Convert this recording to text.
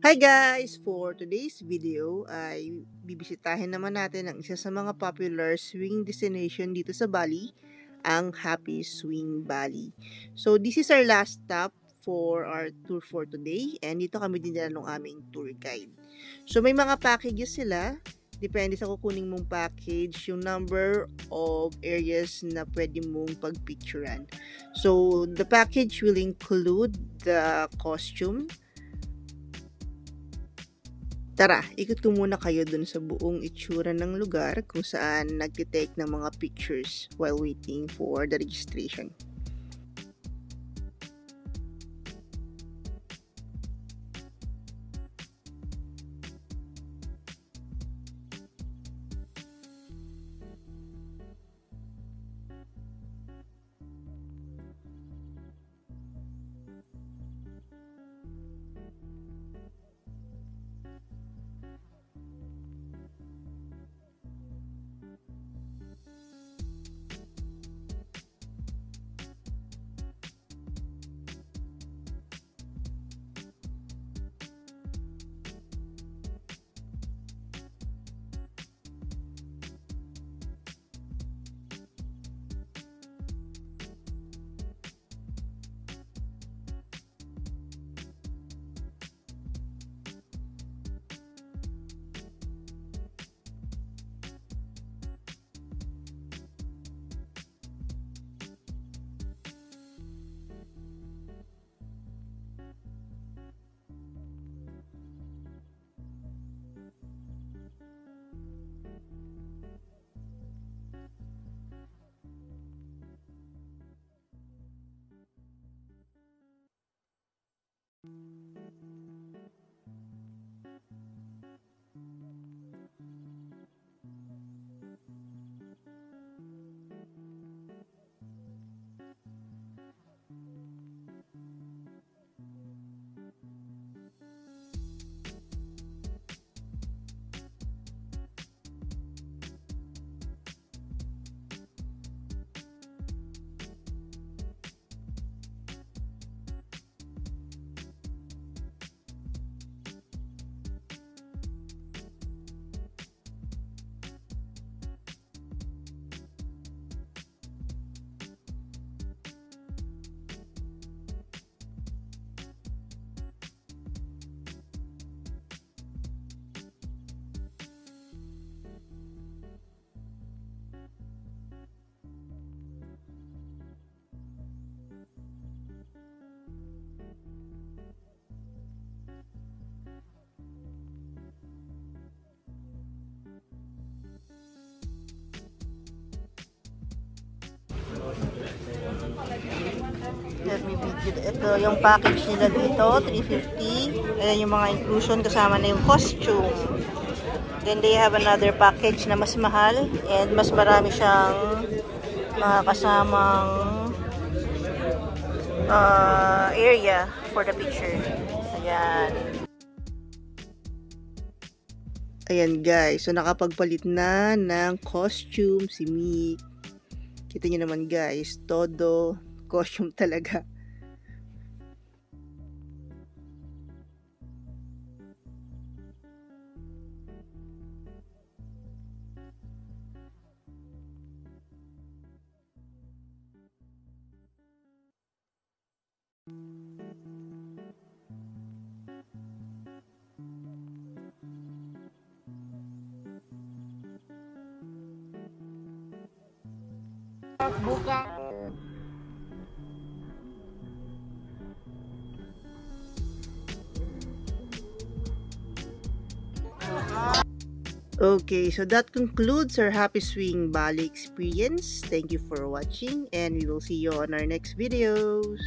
Hi guys! For today's video ay bibisitahin naman natin ang isa sa mga popular swing destination dito sa Bali, ang Happy Swing Bali. So this is our last stop for our tour for today and dito kami dinala ng aming tour guide. So may mga packages sila, depende sa kukunin mong package, yung number of areas na pwede mong pagpicturean. So the package will include the costume. Tara, ikot ko muna kayo dun sa buong itsura ng lugar kung saan nagtitake ng mga pictures while waiting for the registration. Let me video. Ito yung package nila dito, 350. Ayan yung mga inclusion kasama na yung costume. Then they have another package na mas mahal and mas marami siyang mga kasamang area for the picture. Ayan. Ayan guys, so nakapagpalit na ng costume si Mick. Kita nyo naman guys, todo costume talaga. Buka. Okay, so that concludes our Happy Swing Bali experience. Thank you for watching and we will see you on our next videos.